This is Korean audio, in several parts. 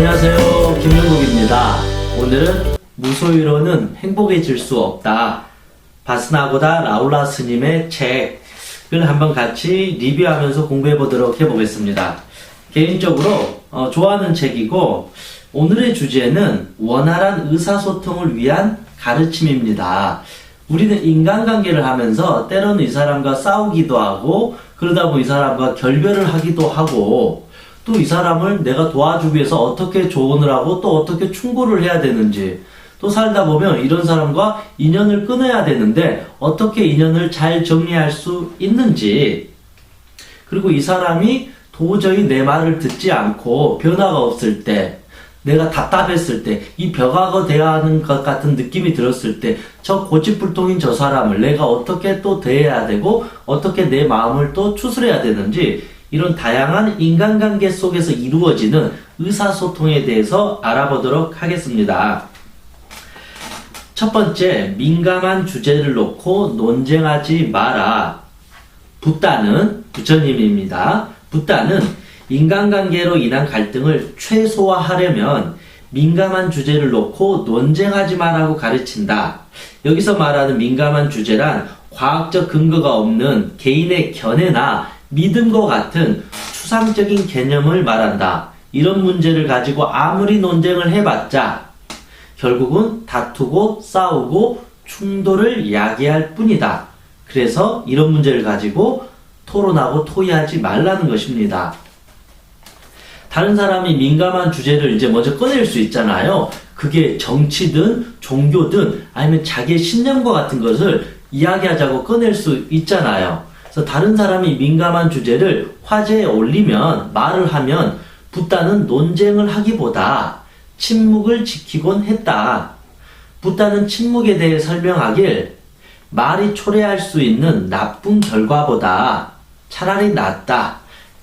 안녕하세요, 김영국입니다. 오늘은 무소유로는 행복해질 수 없다, 바스나고다 라울라 스님의 책을 한번 같이 리뷰하면서 공부해 보도록 해보겠습니다. 개인적으로 좋아하는 책이고, 오늘의 주제는 원활한 의사소통을 위한 가르침입니다. 우리는 인간관계를 하면서 때로는 이 사람과 싸우기도 하고, 그러다 보니 이 사람과 결별을 하기도 하고, 또 이 사람을 내가 도와주기 위해서 어떻게 조언을 하고 또 어떻게 충고를 해야 되는지, 또 살다 보면 이런 사람과 인연을 끊어야 되는데 어떻게 인연을 잘 정리할 수 있는지, 그리고 이 사람이 도저히 내 말을 듣지 않고 변화가 없을 때, 내가 답답했을 때, 이 벽하고 대화하는 것 같은 느낌이 들었을 때, 저 고집불통인 저 사람을 내가 어떻게 또 대해야 되고 어떻게 내 마음을 또 추스려야 되는지, 이런 다양한 인간관계 속에서 이루어지는 의사소통에 대해서 알아보도록 하겠습니다. 첫 번째, 민감한 주제를 놓고 논쟁하지 마라. 붓다는 부처님입니다. 붓다는 인간관계로 인한 갈등을 최소화하려면 민감한 주제를 놓고 논쟁하지 마라고 가르친다. 여기서 말하는 민감한 주제란 과학적 근거가 없는 개인의 견해나 믿음과 같은 추상적인 개념을 말한다. 이런 문제를 가지고 아무리 논쟁을 해봤자 결국은 다투고 싸우고 충돌을 야기할 뿐이다. 그래서 이런 문제를 가지고 토론하고 토의하지 말라는 것입니다. 다른 사람이 민감한 주제를 이제 먼저 꺼낼 수 있잖아요. 그게 정치든 종교든 아니면 자기의 신념과 같은 것을 이야기하자고 꺼낼 수 있잖아요. 그래서 다른 사람이 민감한 주제를 화제에 올리면, 말을 하면 붓다는 논쟁을 하기보다 침묵을 지키곤 했다. 붓다는 침묵에 대해 설명하길, 말이 초래할 수 있는 나쁜 결과보다 차라리 낫다,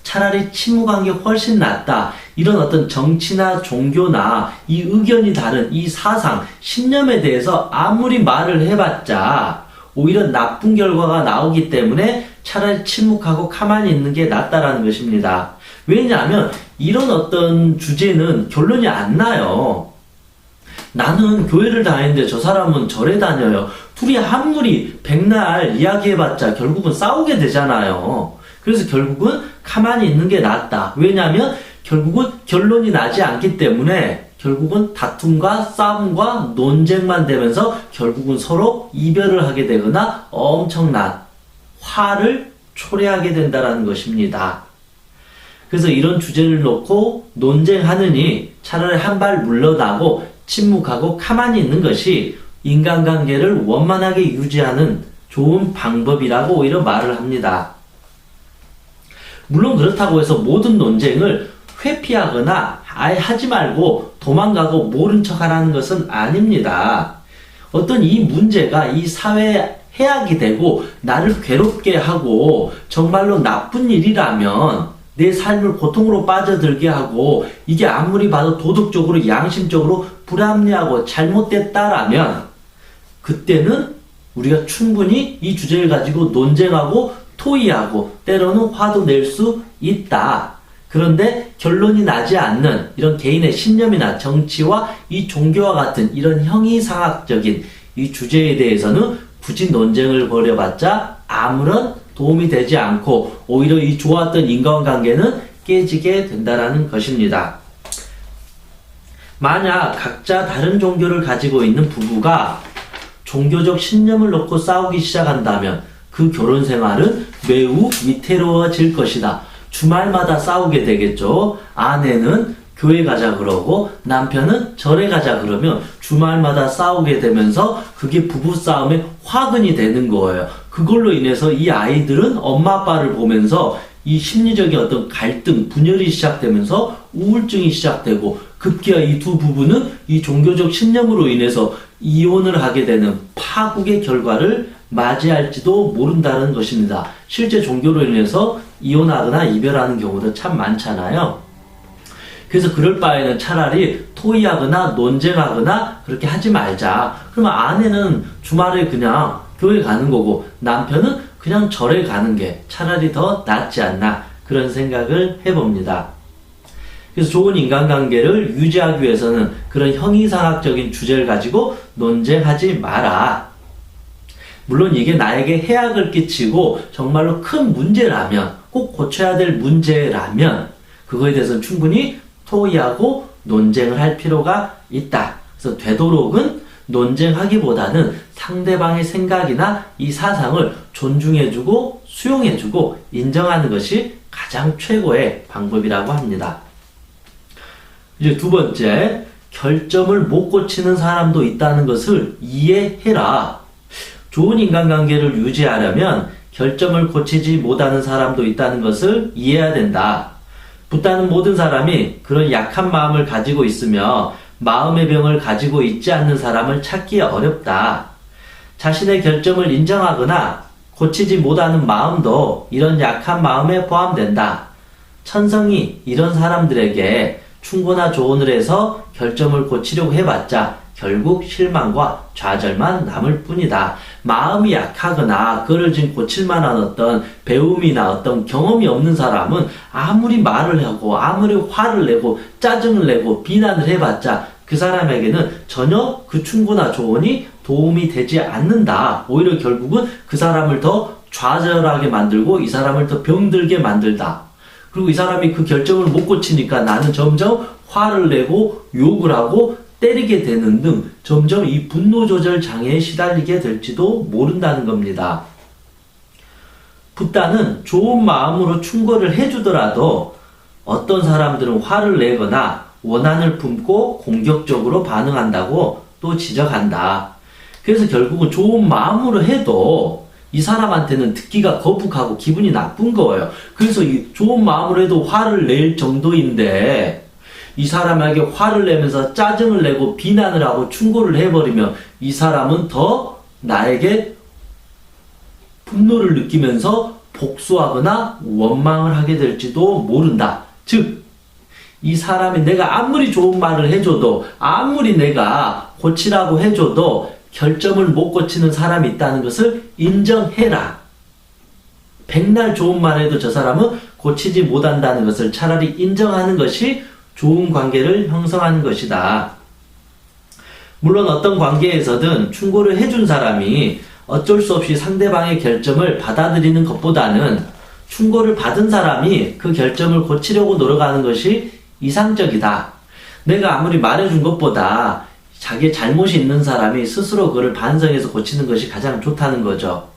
차라리 침묵한 게 훨씬 낫다, 이런 어떤 정치나 종교나 이 의견이 다른 이 사상, 신념에 대해서 아무리 말을 해봤자 오히려 나쁜 결과가 나오기 때문에 차라리 침묵하고 가만히 있는 게 낫다라는 것입니다. 왜냐하면 이런 어떤 주제는 결론이 안 나요. 나는 교회를 다니는데 저 사람은 절에 다녀요. 둘이 아무리 백날 이야기해봤자 결국은 싸우게 되잖아요. 그래서 결국은 가만히 있는 게 낫다. 왜냐하면 결국은 결론이 나지 않기 때문에 결국은 다툼과 싸움과 논쟁만 되면서 결국은 서로 이별을 하게 되거나 엄청난 화를 초래하게 된다는 것입니다. 그래서 이런 주제를 놓고 논쟁하느니 차라리 한 발 물러나고 침묵하고 가만히 있는 것이 인간관계를 원만하게 유지하는 좋은 방법이라고 오히려 말을 합니다. 물론 그렇다고 해서 모든 논쟁을 회피하거나 아예 하지 말고 도망가고 모른 척 하라는 것은 아닙니다. 어떤 이 문제가 이 사회에 해악이 되고 나를 괴롭게 하고 정말로 나쁜 일이라면, 내 삶을 고통으로 빠져들게 하고 이게 아무리 봐도 도덕적으로 양심적으로 불합리하고 잘못됐다라면 그때는 우리가 충분히 이 주제를 가지고 논쟁하고 토의하고 때로는 화도 낼 수 있다. 그런데 결론이 나지 않는 이런 개인의 신념이나 정치와 이 종교와 같은 이런 형이상학적인 이 주제에 대해서는 굳이 논쟁을 벌여봤자 아무런 도움이 되지 않고 오히려 이 좋았던 인간관계는 깨지게 된다는 것입니다. 만약 각자 다른 종교를 가지고 있는 부부가 종교적 신념을 놓고 싸우기 시작한다면 그 결혼 생활은 매우 위태로워질 것이다. 주말마다 싸우게 되겠죠. 아내는 교회 가자 그러고 남편은 절에 가자 그러면 주말마다 싸우게 되면서 그게 부부싸움의 화근이 되는 거예요. 그걸로 인해서 이 아이들은 엄마 아빠를 보면서 이 심리적인 어떤 갈등, 분열이 시작되면서 우울증이 시작되고, 급기야 이 두 부부는 이 종교적 신념으로 인해서 이혼을 하게 되는 파국의 결과를 맞이할지도 모른다는 것입니다. 실제 종교로 인해서 이혼하거나 이별하는 경우도 참 많잖아요. 그래서 그럴 바에는 차라리 토의하거나 논쟁하거나 그렇게 하지 말자. 그러면 아내는 주말에 그냥 교회 가는 거고 남편은 그냥 절에 가는 게 차라리 더 낫지 않나, 그런 생각을 해봅니다. 그래서 좋은 인간관계를 유지하기 위해서는 그런 형이상학적인 주제를 가지고 논쟁하지 마라. 물론 이게 나에게 해악을 끼치고 정말로 큰 문제라면, 꼭 고쳐야 될 문제라면 그거에 대해서는 충분히 토의하고 논쟁을 할 필요가 있다. 그래서 되도록은 논쟁하기보다는 상대방의 생각이나 이 사상을 존중해주고 수용해주고 인정하는 것이 가장 최고의 방법이라고 합니다. 이제 두 번째, 결점을 못 고치는 사람도 있다는 것을 이해해라. 좋은 인간관계를 유지하려면 결점을 고치지 못하는 사람도 있다는 것을 이해해야 된다. 붓다는 모든 사람이 그런 약한 마음을 가지고 있으며 마음의 병을 가지고 있지 않는 사람을 찾기 어렵다. 자신의 결점을 인정하거나 고치지 못하는 마음도 이런 약한 마음에 포함된다. 천성이 이런 사람들에게 충고나 조언을 해서 결점을 고치려고 해봤자 결국 실망과 좌절만 남을 뿐이다. 마음이 약하거나 그걸 지금 고칠 만한 어떤 배움이나 어떤 경험이 없는 사람은 아무리 말을 하고 아무리 화를 내고 짜증을 내고 비난을 해봤자 그 사람에게는 전혀 그 충고나 조언이 도움이 되지 않는다. 오히려 결국은 그 사람을 더 좌절하게 만들고 이 사람을 더 병들게 만들다. 그리고 이 사람이 그 결정을 못 고치니까 나는 점점 화를 내고 욕을 하고 때리게 되는 등 점점 이 분노 조절 장애에 시달리게 될지도 모른다는 겁니다. 붓다는 좋은 마음으로 충고를 해주더라도 어떤 사람들은 화를 내거나 원한을 품고 공격적으로 반응한다고 또 지적한다. 그래서 결국은 좋은 마음으로 해도 이 사람한테는 듣기가 거북하고 기분이 나쁜 거예요. 그래서 이 좋은 마음으로 해도 화를 낼 정도인데 이 사람에게 화를 내면서 짜증을 내고 비난을 하고 충고를 해버리면 이 사람은 더 나에게 분노를 느끼면서 복수하거나 원망을 하게 될지도 모른다. 즉, 이 사람이 내가 아무리 좋은 말을 해줘도 아무리 내가 고치라고 해줘도 결점을 못 고치는 사람이 있다는 것을 인정해라. 백날 좋은 말 해도 저 사람은 고치지 못한다는 것을 차라리 인정하는 것이 좋은 관계를 형성하는 것이다. 물론 어떤 관계에서든 충고를 해준 사람이 어쩔 수 없이 상대방의 결점을 받아들이는 것보다는 충고를 받은 사람이 그 결점을 고치려고 노력하는 것이 이상적이다. 내가 아무리 말해준 것보다 자기의 잘못이 있는 사람이 스스로 그걸 반성해서 고치는 것이 가장 좋다는 거죠.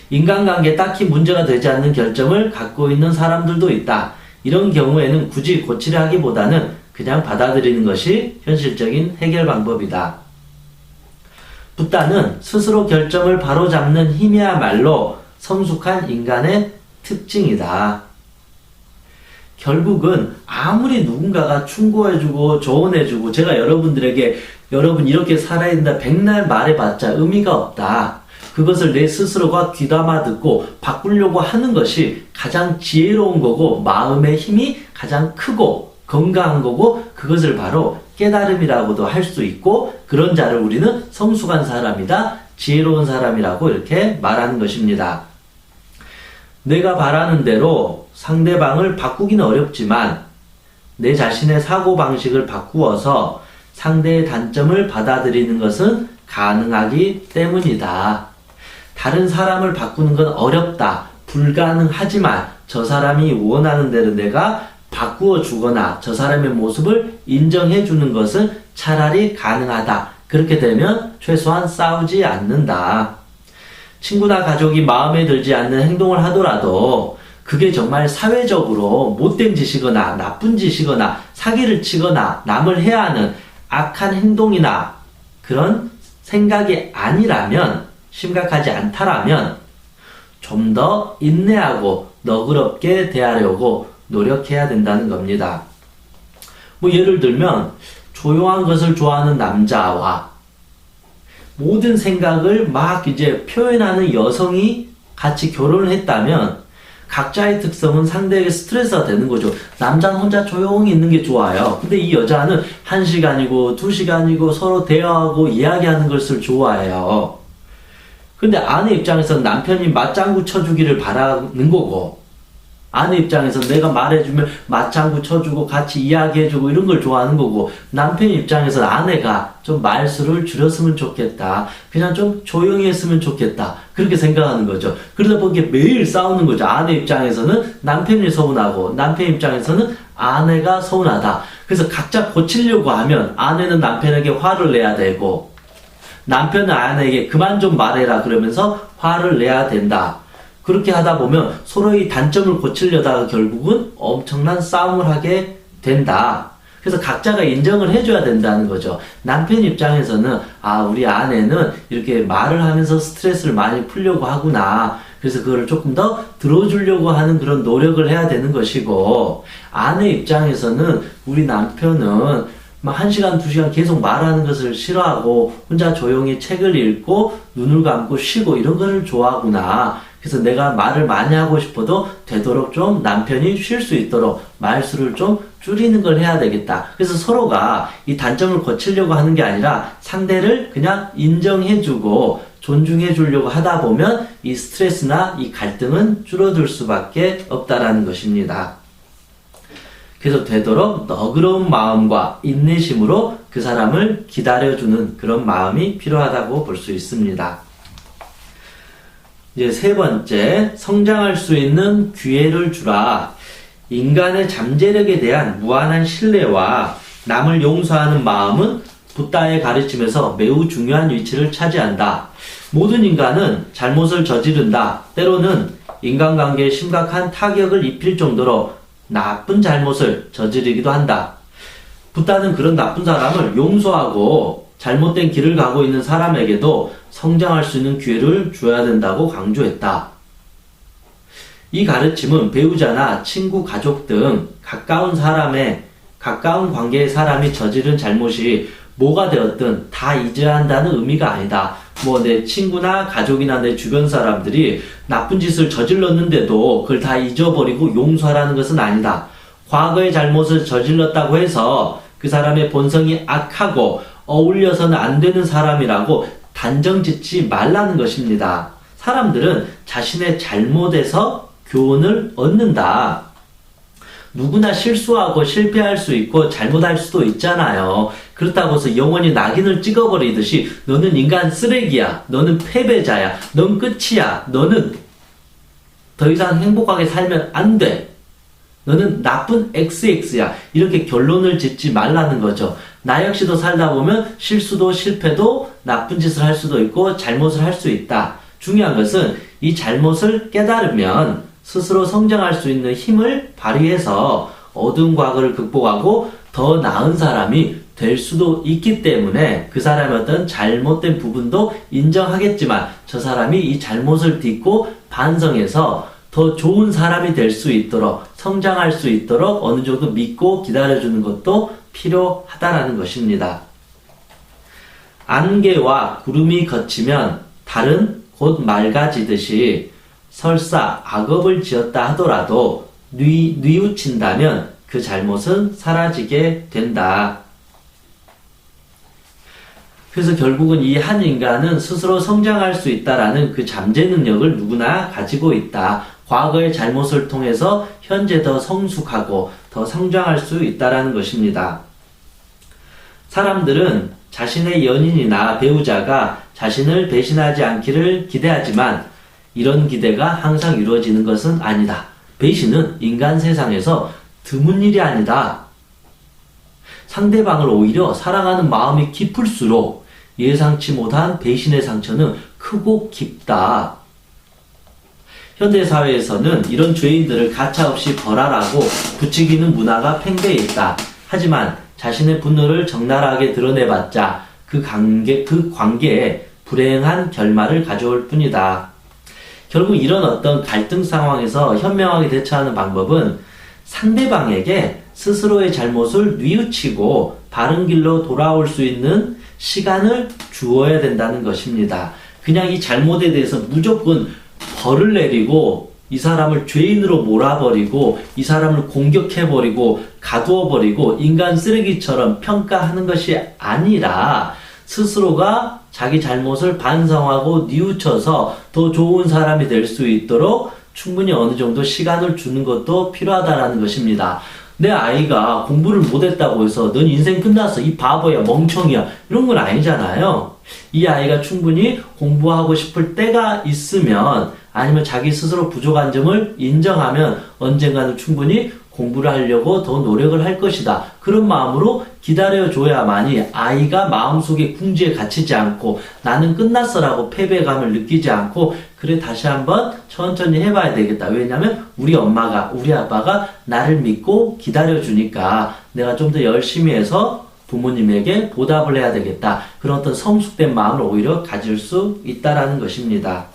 인간관계에 딱히 문제가 되지 않는 결점을 갖고 있는 사람들도 있다. 이런 경우에는 굳이 고치려 하기보다는 그냥 받아들이는 것이 현실적인 해결 방법이다. 붓다는 스스로 결점을 바로잡는 힘이야말로 성숙한 인간의 특징이다. 결국은 아무리 누군가가 충고해주고 조언해주고 제가 여러분들에게 여러분 이렇게 살아야 된다 백날 말해봤자 의미가 없다. 그것을 내 스스로가 귀담아 듣고 바꾸려고 하는 것이 가장 지혜로운 거고 마음의 힘이 가장 크고 건강한 거고 그것을 바로 깨달음이라고도 할 수 있고 그런 자를 우리는 성숙한 사람이다, 지혜로운 사람이라고 이렇게 말하는 것입니다. 내가 바라는 대로 상대방을 바꾸기는 어렵지만 내 자신의 사고방식을 바꾸어서 상대의 단점을 받아들이는 것은 가능하기 때문이다. 다른 사람을 바꾸는 건 어렵다, 불가능하지만 저 사람이 원하는 대로 내가 바꾸어 주거나 저 사람의 모습을 인정해 주는 것은 차라리 가능하다. 그렇게 되면 최소한 싸우지 않는다. 친구나 가족이 마음에 들지 않는 행동을 하더라도 그게 정말 사회적으로 못된 짓이거나 나쁜 짓이거나 사기를 치거나 남을 해하는 악한 행동이나 그런 생각이 아니라면 심각하지 않다라면 좀 더 인내하고 너그럽게 대하려고 노력해야 된다는 겁니다. 뭐 예를 들면 조용한 것을 좋아하는 남자와 모든 생각을 막 이제 표현하는 여성이 같이 결혼을 했다면 각자의 특성은 상대에게 스트레스가 되는 거죠. 남자는 혼자 조용히 있는 게 좋아요. 근데 이 여자는 1시간이고 2시간이고 서로 대화하고 이야기하는 것을 좋아해요. 근데 아내 입장에서는 남편이 맞장구 쳐주기를 바라는 거고 아내 입장에서 내가 말해주면 맞장구 쳐주고 같이 이야기해주고 이런 걸 좋아하는 거고, 남편 입장에서 아내가 좀 말수를 줄였으면 좋겠다, 그냥 좀 조용히 했으면 좋겠다, 그렇게 생각하는 거죠. 그러다 보니까 매일 싸우는 거죠. 아내 입장에서는 남편이 서운하고, 남편 입장에서는 아내가 서운하다. 그래서 각자 고치려고 하면 아내는 남편에게 화를 내야 되고, 남편은 아내에게 그만 좀 말해라 그러면서 화를 내야 된다. 그렇게 하다 보면 서로의 단점을 고치려다가 결국은 엄청난 싸움을 하게 된다. 그래서 각자가 인정을 해줘야 된다는 거죠. 남편 입장에서는 우리 아내는 이렇게 말을 하면서 스트레스를 많이 풀려고 하구나, 그래서 그거를 조금 더 들어주려고 하는 그런 노력을 해야 되는 것이고, 아내 입장에서는 우리 남편은 1시간, 2시간 계속 말하는 것을 싫어하고 혼자 조용히 책을 읽고 눈을 감고 쉬고 이런 거를 좋아하구나. 그래서 내가 말을 많이 하고 싶어도 되도록 좀 남편이 쉴 수 있도록 말수를 좀 줄이는 걸 해야 되겠다. 그래서 서로가 이 단점을 고치려고 하는 게 아니라 상대를 그냥 인정해주고 존중해주려고 하다 보면 이 스트레스나 이 갈등은 줄어들 수밖에 없다라는 것입니다. 그래서 되도록 너그러운 마음과 인내심으로 그 사람을 기다려주는 그런 마음이 필요하다고 볼 수 있습니다. 이제 세 번째, 성장할 수 있는 기회를 주라. 인간의 잠재력에 대한 무한한 신뢰와 남을 용서하는 마음은 붓다의 가르침에서 매우 중요한 위치를 차지한다. 모든 인간은 잘못을 저지른다. 때로는 인간관계에 심각한 타격을 입힐 정도로 나쁜 잘못을 저지르기도 한다. 붓다는 그런 나쁜 사람을 용서하고 잘못된 길을 가고 있는 사람에게도 성장할 수 있는 기회를 줘야 된다고 강조했다. 이 가르침은 배우자나 친구, 가족 등 가까운 관계의 사람이 저지른 잘못이 뭐가 되었든 다 잊어야 한다는 의미가 아니다. 내 친구나 가족이나 내 주변 사람들이 나쁜 짓을 저질렀는데도 그걸 다 잊어버리고 용서하라는 것은 아니다. 과거의 잘못을 저질렀다고 해서 그 사람의 본성이 악하고 어울려서는 안 되는 사람이라고 단정 짓지 말라는 것입니다. 사람들은 자신의 잘못에서 교훈을 얻는다. 누구나 실수하고 실패할 수 있고 잘못할 수도 있잖아요. 그렇다고 해서 영원히 낙인을 찍어버리듯이 너는 인간 쓰레기야, 너는 패배자야, 넌 끝이야, 너는 더 이상 행복하게 살면 안 돼, 너는 나쁜 XX야, 이렇게 결론을 짓지 말라는 거죠. 나 역시도 살다 보면 실수도 실패도 나쁜 짓을 할 수도 있고 잘못을 할 수 있다. 중요한 것은 이 잘못을 깨달으면 스스로 성장할 수 있는 힘을 발휘해서 어두운 과거를 극복하고 더 나은 사람이 될 수도 있기 때문에 그 사람의 어떤 잘못된 부분도 인정하겠지만 저 사람이 이 잘못을 딛고 반성해서 더 좋은 사람이 될 수 있도록, 성장할 수 있도록 어느 정도 믿고 기다려주는 것도 필요하다라는 것입니다. 안개와 구름이 걷히면 달은 곧 맑아지듯이 설사 악업을 지었다 하더라도 뉘우친다면 그 잘못은 사라지게 된다. 그래서 결국은 이 한 인간은 스스로 성장할 수 있다라는 그 잠재 능력을 누구나 가지고 있다. 과거의 잘못을 통해서 현재 더 성숙하고 더 성장할 수 있다라는 것입니다. 사람들은 자신의 연인이나 배우자가 자신을 배신하지 않기를 기대하지만 이런 기대가 항상 이루어지는 것은 아니다. 배신은 인간 세상에서 드문 일이 아니다. 상대방을 오히려 사랑하는 마음이 깊을수록 예상치 못한 배신의 상처는 크고 깊다. 현대사회에서는 이런 죄인들을 가차없이 벌하라고 부추기는 문화가 팽배해 있다. 하지만 자신의 분노를 적나라하게 드러내봤자 그 관계에 불행한 결말을 가져올 뿐이다. 결국 이런 어떤 갈등 상황에서 현명하게 대처하는 방법은 상대방에게 스스로의 잘못을 뉘우치고 바른 길로 돌아올 수 있는 시간을 주어야 된다는 것입니다. 그냥 이 잘못에 대해서 무조건 벌을 내리고 이 사람을 죄인으로 몰아버리고 이 사람을 공격해버리고 가두어버리고 인간 쓰레기처럼 평가하는 것이 아니라 스스로가 자기 잘못을 반성하고 뉘우쳐서 더 좋은 사람이 될 수 있도록 충분히 어느 정도 시간을 주는 것도 필요하다라는 것입니다. 내 아이가 공부를 못했다고 해서 넌 인생 끝났어, 이 바보야, 멍청이야, 이런 건 아니잖아요. 이 아이가 충분히 공부하고 싶을 때가 있으면, 아니면 자기 스스로 부족한 점을 인정하면 언젠가는 충분히 공부를 하려고 더 노력을 할 것이다. 그런 마음으로 기다려줘야만이 아이가 마음속에 궁지에 갇히지 않고 나는 끝났어라고 패배감을 느끼지 않고, 그래 다시 한번 천천히 해봐야 되겠다. 왜냐면 우리 엄마가, 우리 아빠가 나를 믿고 기다려주니까 내가 좀 더 열심히 해서 부모님에게 보답을 해야 되겠다. 그런 어떤 성숙된 마음을 오히려 가질 수 있다라는 것입니다.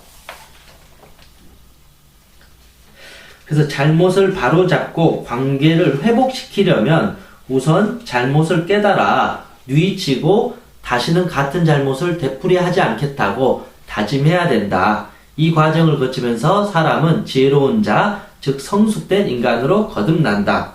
그래서 잘못을 바로잡고 관계를 회복시키려면 우선 잘못을 깨달아 뉘우치고 다시는 같은 잘못을 되풀이하지 않겠다고 다짐해야 된다. 이 과정을 거치면서 사람은 지혜로운 자, 즉 성숙된 인간으로 거듭난다.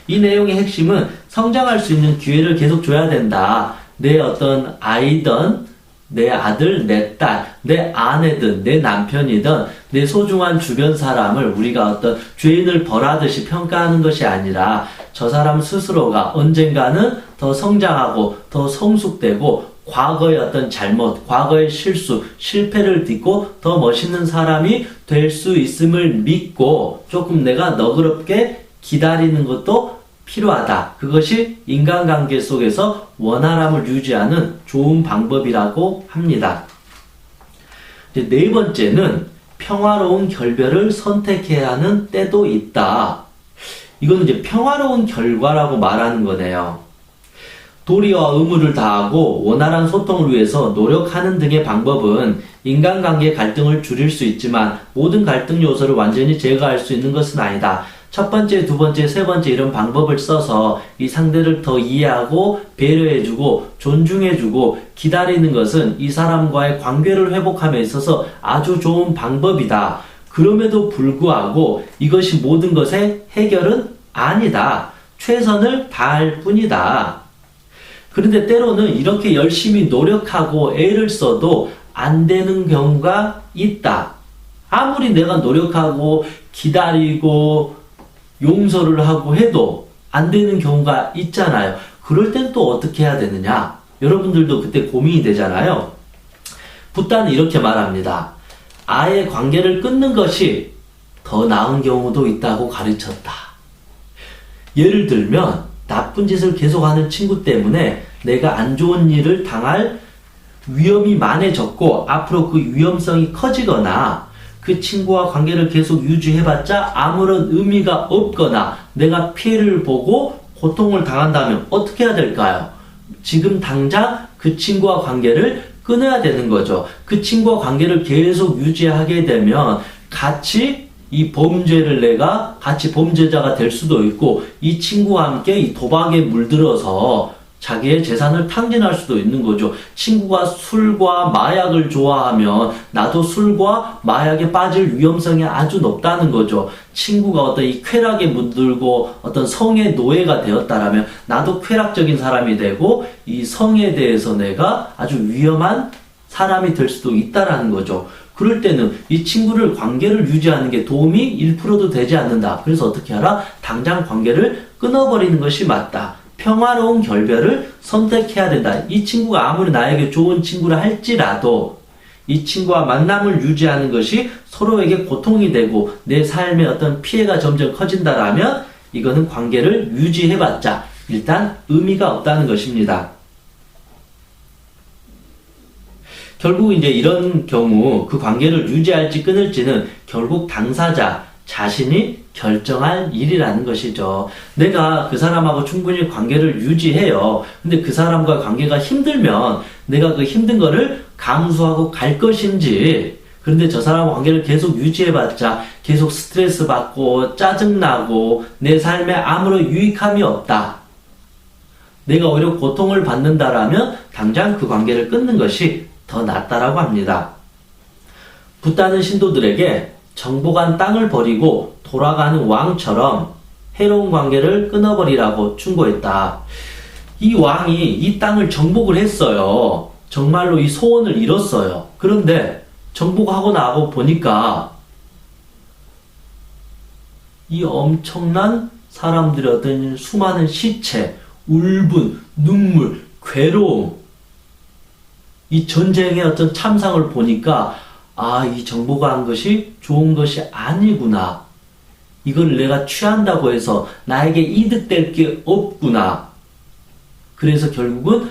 이 내용의 핵심은 성장할 수 있는 기회를 계속 줘야 된다. 내 어떤 아이든 내 아들, 내 딸, 내 아내든 내 남편이든 내 소중한 주변 사람을 우리가 어떤 죄인을 벌하듯이 평가하는 것이 아니라 저 사람 스스로가 언젠가는 더 성장하고 더 성숙되고 과거의 어떤 잘못, 과거의 실수, 실패를 딛고 더 멋있는 사람이 될 수 있음을 믿고 조금 내가 너그럽게 기다리는 것도 필요하다. 그것이 인간관계 속에서 원활함을 유지하는 좋은 방법이라고 합니다. 이제 네 번째는 평화로운 결별을 선택해야 하는 때도 있다. 이건 이제 평화로운 결과라고 말하는 거네요. 도리와 의무를 다하고 원활한 소통을 위해서 노력하는 등의 방법은 인간관계 갈등을 줄일 수 있지만 모든 갈등 요소를 완전히 제거할 수 있는 것은 아니다. 첫 번째, 두 번째, 세 번째 이런 방법을 써서 이 상대를 더 이해하고 배려해주고 존중해주고 기다리는 것은 이 사람과의 관계를 회복함에 있어서 아주 좋은 방법이다. 그럼에도 불구하고 이것이 모든 것의 해결은 아니다. 최선을 다할 뿐이다. 그런데 때로는 이렇게 열심히 노력하고 애를 써도 안 되는 경우가 있다. 아무리 내가 노력하고 기다리고 용서를 하고 해도 안 되는 경우가 있잖아요. 그럴 땐 또 어떻게 해야 되느냐? 여러분들도 그때 고민이 되잖아요. 붓다는 이렇게 말합니다. 아예 관계를 끊는 것이 더 나은 경우도 있다고 가르쳤다. 예를 들면 나쁜 짓을 계속하는 친구 때문에 내가 안 좋은 일을 당할 위험이 많아졌고 앞으로 그 위험성이 커지거나 그 친구와 관계를 계속 유지해봤자 아무런 의미가 없거나 내가 피해를 보고 고통을 당한다면 어떻게 해야 될까요? 지금 당장 그 친구와 관계를 끊어야 되는 거죠. 그 친구와 관계를 계속 유지하게 되면 같이 이 범죄를 내가 같이 범죄자가 될 수도 있고 이 친구와 함께 이 도박에 물들어서 자기의 재산을 탕진할 수도 있는 거죠. 친구가 술과 마약을 좋아하면 나도 술과 마약에 빠질 위험성이 아주 높다는 거죠. 친구가 어떤 이 쾌락에 물들고 어떤 성의 노예가 되었다라면 나도 쾌락적인 사람이 되고 이 성에 대해서 내가 아주 위험한 사람이 될 수도 있다라는 거죠. 그럴 때는 이 친구를 관계를 유지하는 게 도움이 1%도 되지 않는다. 그래서 어떻게 하라? 당장 관계를 끊어버리는 것이 맞다. 평화로운 결별을 선택해야 된다. 이 친구가 아무리 나에게 좋은 친구라 할지라도 이 친구와 만남을 유지하는 것이 서로에게 고통이 되고 내 삶에 어떤 피해가 점점 커진다라면 이거는 관계를 유지해봤자 일단 의미가 없다는 것입니다. 결국 이제 이런 경우 그 관계를 유지할지 끊을지는 결국 당사자 자신이 결정할 일이라는 것이죠. 내가 그 사람하고 충분히 관계를 유지해요. 근데 그 사람과 관계가 힘들면 내가 그 힘든 거를 감수하고 갈 것인지, 그런데 저 사람과 관계를 계속 유지해봤자 계속 스트레스 받고 짜증나고 내 삶에 아무런 유익함이 없다. 내가 오히려 고통을 받는다라면 당장 그 관계를 끊는 것이 더 낫다라고 합니다. 붓다는 신도들에게 정복한 땅을 버리고 돌아가는 왕처럼 해로운 관계를 끊어버리라고 충고했다. 이 왕이 이 땅을 정복을 했어요. 정말로 이 소원을 이뤘어요. 그런데 정복하고 나고 보니까 이 엄청난 사람들의 어떤 수많은 시체, 울분, 눈물, 괴로움, 이 전쟁의 어떤 참상을 보니까 이 정보가 한 것이 좋은 것이 아니구나. 이걸 내가 취한다고 해서 나에게 이득될 게 없구나. 그래서 결국은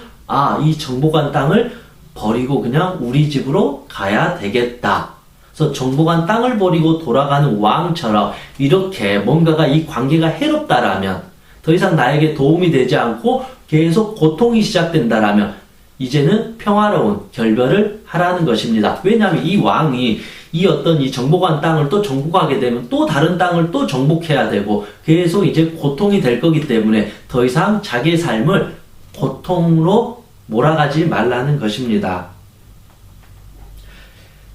이 정보관 땅을 버리고 그냥 우리 집으로 가야 되겠다. 그래서 정보관 땅을 버리고 돌아가는 왕처럼 이렇게 뭔가가 이 관계가 해롭다라면, 더 이상 나에게 도움이 되지 않고 계속 고통이 시작된다라면 이제는 평화로운 결별을 하라는 것입니다. 왜냐하면 이 왕이 이 어떤 이 정복한 땅을 또 정복하게 되면 또 다른 땅을 또 정복해야 되고 계속 이제 고통이 될 거기 때문에 더 이상 자기의 삶을 고통으로 몰아가지 말라는 것입니다.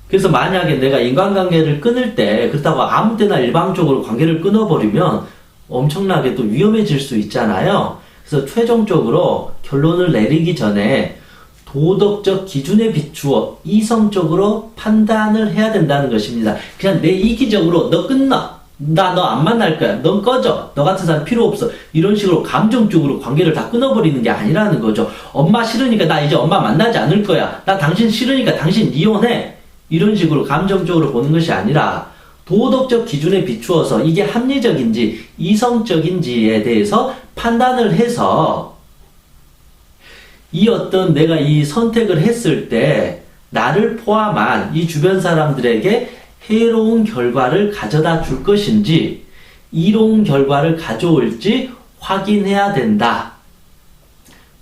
그래서 만약에 내가 인간관계를 끊을 때 그렇다고 아무 때나 일방적으로 관계를 끊어버리면 엄청나게 또 위험해질 수 있잖아요. 그래서 최종적으로 결론을 내리기 전에 도덕적 기준에 비추어 이성적으로 판단을 해야 된다는 것입니다. 그냥 내 이기적으로 너 끊어, 나 너 안 만날 거야, 넌 꺼져, 너 같은 사람 필요 없어, 이런 식으로 감정적으로 관계를 다 끊어버리는 게 아니라는 거죠. 엄마 싫으니까 나 이제 엄마 만나지 않을 거야, 나 당신 싫으니까 당신 이혼해, 이런 식으로 감정적으로 보는 것이 아니라 도덕적 기준에 비추어서 이게 합리적인지 이성적인지에 대해서 판단을 해서 이 어떤 내가 이 선택을 했을 때 나를 포함한 이 주변 사람들에게 해로운 결과를 가져다 줄 것인지 이로운 결과를 가져올지 확인해야 된다.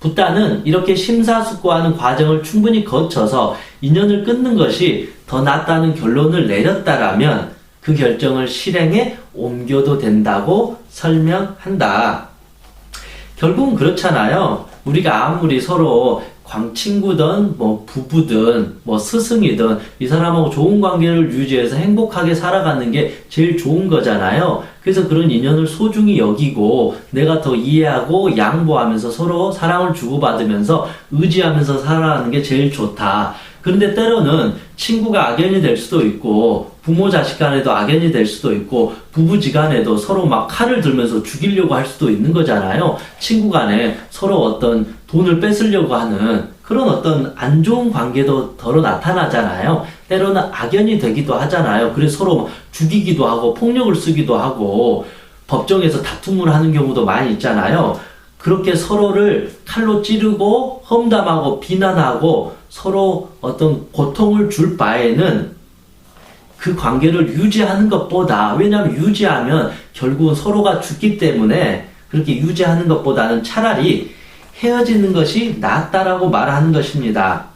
붓다는 이렇게 심사숙고하는 과정을 충분히 거쳐서 인연을 끊는 것이 더 낫다는 결론을 내렸다라면 그 결정을 실행에 옮겨도 된다고 설명한다. 결국은 그렇잖아요. 우리가 아무리 서로 친구든 부부든 스승이든 이 사람하고 좋은 관계를 유지해서 행복하게 살아가는 게 제일 좋은 거잖아요. 그래서 그런 인연을 소중히 여기고 내가 더 이해하고 양보하면서 서로 사랑을 주고받으면서 의지하면서 살아가는 게 제일 좋다. 그런데 때로는 친구가 악연이 될 수도 있고 부모 자식 간에도 악연이 될 수도 있고 부부지간에도 서로 막 칼을 들면서 죽이려고 할 수도 있는 거잖아요. 친구 간에 서로 어떤 돈을 뺏으려고 하는 그런 어떤 안 좋은 관계도 더러 나타나잖아요. 때로는 악연이 되기도 하잖아요. 그래서 서로 막 죽이기도 하고 폭력을 쓰기도 하고 법정에서 다툼을 하는 경우도 많이 있잖아요. 그렇게 서로를 칼로 찌르고 험담하고 비난하고 서로 어떤 고통을 줄 바에는 그 관계를 유지하는 것보다, 왜냐하면 유지하면 결국은 서로가 죽기 때문에 그렇게 유지하는 것보다는 차라리 헤어지는 것이 낫다라고 말하는 것입니다.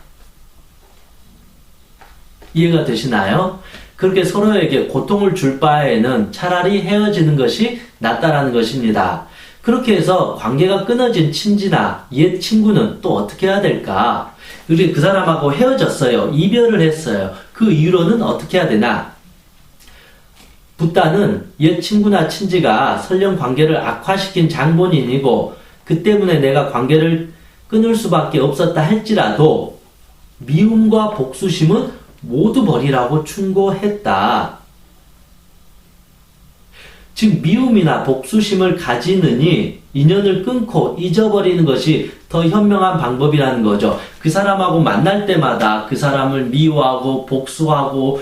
이해가 되시나요? 그렇게 서로에게 고통을 줄 바에는 차라리 헤어지는 것이 낫다라는 것입니다. 그렇게 해서 관계가 끊어진 친지나 옛 친구는 또 어떻게 해야 될까? 우리 그 사람하고 헤어졌어요. 이별을 했어요. 그 이유로는 어떻게 해야 되나? 붓다는 옛 친구나 친지가 설령 관계를 악화시킨 장본인이고 그 때문에 내가 관계를 끊을 수밖에 없었다 할지라도 미움과 복수심은 모두 버리라고 충고했다. 즉 미움이나 복수심을 가지느니 인연을 끊고 잊어버리는 것이 더 현명한 방법이라는 거죠. 그 사람하고 만날 때마다 그 사람을 미워하고 복수하고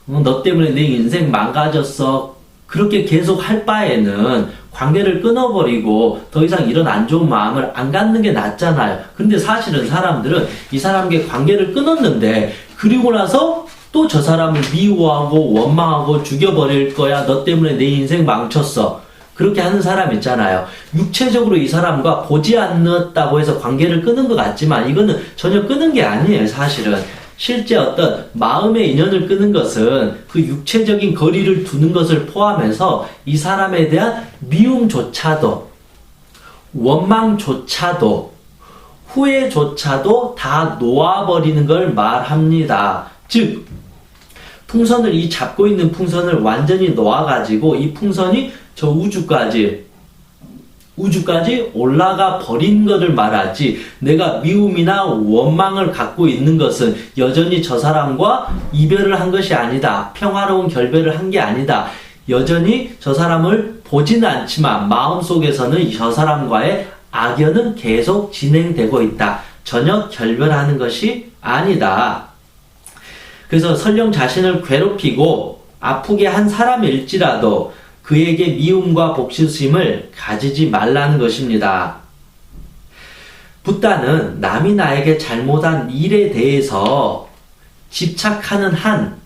너 때문에 내 인생 망가졌어 그렇게 계속 할 바에는 관계를 끊어버리고 더 이상 이런 안 좋은 마음을 안 갖는 게 낫잖아요. 근데 사실은 사람들은 이 사람에게 관계를 끊었는데 그리고 나서 또 저 사람을 미워하고 원망하고 죽여버릴 거야. 너 때문에 내 인생 망쳤어. 그렇게 하는 사람 있잖아요. 육체적으로 이 사람과 보지 않았다고 해서 관계를 끊은 것 같지만 이거는 전혀 끊은 게 아니에요. 사실은 실제 어떤 마음의 인연을 끊는 것은 그 육체적인 거리를 두는 것을 포함해서 이 사람에 대한 미움조차도 원망조차도 후회조차도 다 놓아버리는 걸 말합니다. 즉 풍선을 이 잡고 있는 풍선을 완전히 놓아가지고 이 풍선이 저 우주까지 올라가 버린 것을 말하지 내가 미움이나 원망을 갖고 있는 것은 여전히 저 사람과 이별을 한 것이 아니다. 평화로운 결별을 한 게 아니다. 여전히 저 사람을 보지는 않지만 마음속에서는 저 사람과의 악연은 계속 진행되고 있다. 전혀 결별하는 것이 아니다. 그래서 설령 자신을 괴롭히고 아프게 한 사람일지라도 그에게 미움과 복수심을 가지지 말라는 것입니다. 붓다는 남이 나에게 잘못한 일에 대해서 집착하는 한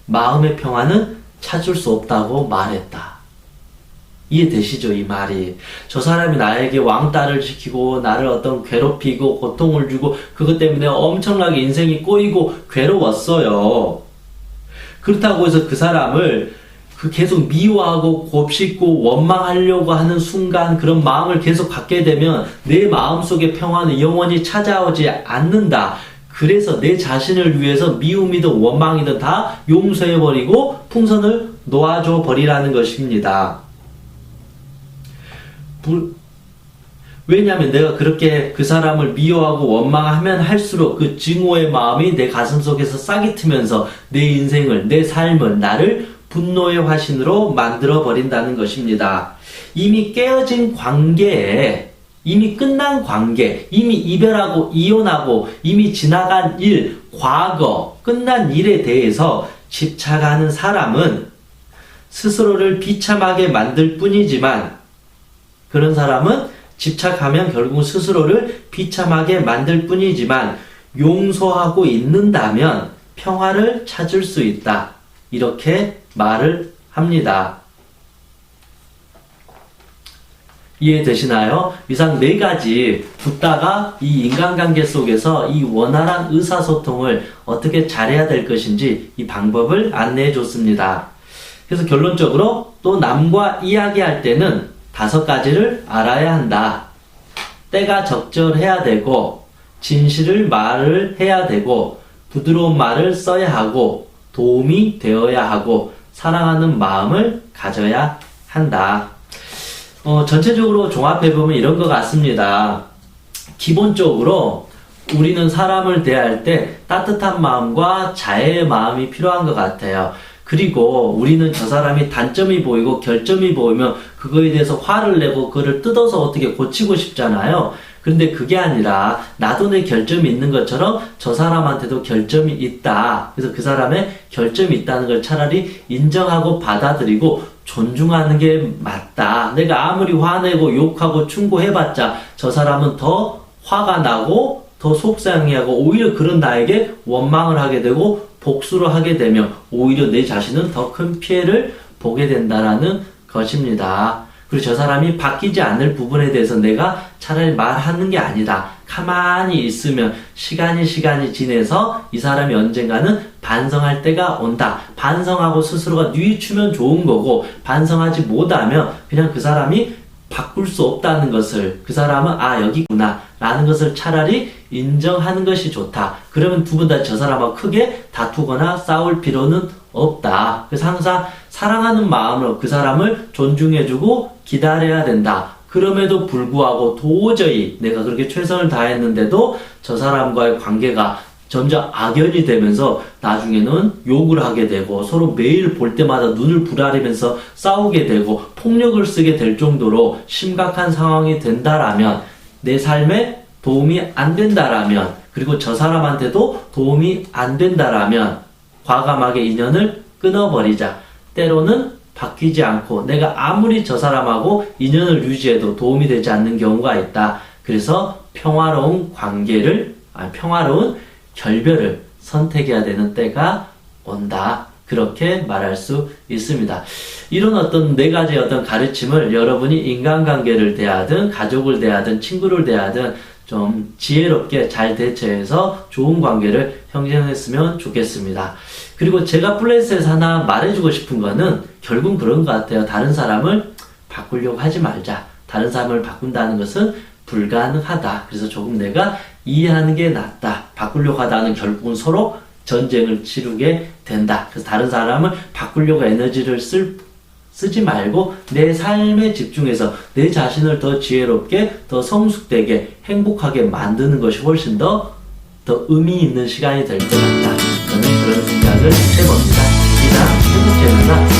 마음의 평화는 찾을 수 없다고 말했다. 이해되시죠? 이 말이. 저 사람이 나에게 왕따를 시키고 나를 어떤 괴롭히고 고통을 주고 그것 때문에 엄청나게 인생이 꼬이고 괴로웠어요. 그렇다고 해서 그 사람을 계속 미워하고 곱씹고 원망하려고 하는 순간 그런 마음을 계속 갖게 되면 내 마음속의 평화는 영원히 찾아오지 않는다. 그래서 내 자신을 위해서 미움이든 원망이든 다 용서해버리고 풍선을 놓아줘 버리라는 것입니다. 왜냐하면 내가 그렇게 그 사람을 미워하고 원망하면 할수록 그 증오의 마음이 내 가슴 속에서 싹이 트면서 내 인생을, 내 삶을, 나를 분노의 화신으로 만들어 버린다는 것입니다. 이미 깨어진 관계에, 이미 끝난 관계, 이미 이별하고 이혼하고 이미 지나간 일, 과거, 끝난 일에 대해서 집착하는 사람은 스스로를 비참하게 만들 뿐이지만 그런 사람은 집착하면 결국 스스로를 비참하게 만들 뿐이지만 용서하고 있는다면 평화를 찾을 수 있다. 이렇게 말을 합니다. 이해되시나요? 이상 4가지 붓다가 이 인간관계 속에서 이 원활한 의사소통을 어떻게 잘해야 될 것인지 이 방법을 안내해 줬습니다. 그래서 결론적으로 또 남과 이야기할 때는 5가지를 알아야 한다. 때가 적절해야 되고 진실을 말을 해야 되고 부드러운 말을 써야 하고 도움이 되어야 하고 사랑하는 마음을 가져야 한다. 전체적으로 종합해보면 이런 것 같습니다. 기본적으로 우리는 사람을 대할 때 따뜻한 마음과 자애의 마음이 필요한 것 같아요. 그리고 우리는 저 사람이 단점이 보이고 결점이 보이면 그거에 대해서 화를 내고 그거를 뜯어서 어떻게 고치고 싶잖아요. 그런데 그게 아니라 나도 내 결점이 있는 것처럼 저 사람한테도 결점이 있다. 그래서 그 사람의 결점이 있다는 걸 차라리 인정하고 받아들이고 존중하는 게 맞다. 내가 아무리 화내고 욕하고 충고해봤자 저 사람은 더 화가 나고 더 속상해하고 오히려 그런 나에게 원망을 하게 되고 복수를 하게 되면 오히려 내 자신은 더 큰 피해를 보게 된다라는 것입니다. 그리고 저 사람이 바뀌지 않을 부분에 대해서 내가 차라리 말하는 게 아니다. 가만히 있으면 시간이 지내서 이 사람이 언젠가는 반성할 때가 온다. 반성하고 스스로가 뉘우치면 좋은 거고 반성하지 못하면 그냥 그 사람이 바꿀 수 없다는 것을 그 사람은 여기구나 라는 것을 차라리 인정하는 것이 좋다. 그러면 두 분 다 저 사람하고 크게 다투거나 싸울 필요는 없다. 그래서 항상 사랑하는 마음으로 그 사람을 존중해주고 기다려야 된다. 그럼에도 불구하고 도저히 내가 그렇게 최선을 다했는데도 저 사람과의 관계가 점점 악연이 되면서 나중에는 욕을 하게 되고 서로 매일 볼 때마다 눈을 부라리면서 싸우게 되고 폭력을 쓰게 될 정도로 심각한 상황이 된다라면 내 삶에 도움이 안 된다라면 그리고 저 사람한테도 도움이 안 된다라면 과감하게 인연을 끊어버리자. 때로는 바뀌지 않고 내가 아무리 저 사람하고 인연을 유지해도 도움이 되지 않는 경우가 있다. 그래서 평화로운 평화로운 결별을 선택해야 되는 때가 온다. 그렇게 말할 수 있습니다. 이런 어떤 4가지의 어떤 가르침을 여러분이 인간관계를 대하든 가족을 대하든 친구를 대하든 좀 지혜롭게 잘 대처해서 좋은 관계를 형성했으면 좋겠습니다. 그리고 제가 플랫에서 하나 말해주고 싶은 거는 결국은 그런 것 같아요. 다른 사람을 바꾸려고 하지 말자. 다른 사람을 바꾼다는 것은 불가능하다. 그래서 조금 내가 이해하는 게 낫다. 바꾸려고 하다는 결국은 서로 전쟁을 치르게 된다. 그래서 다른 사람을 바꾸려고 에너지를 쓰지 말고 내 삶에 집중해서 내 자신을 더 지혜롭게, 더 성숙되게, 행복하게 만드는 것이 훨씬 더 의미 있는 시간이 될 것 같다. 저는 그런 생각을 해봅니다. 이상 행복제문사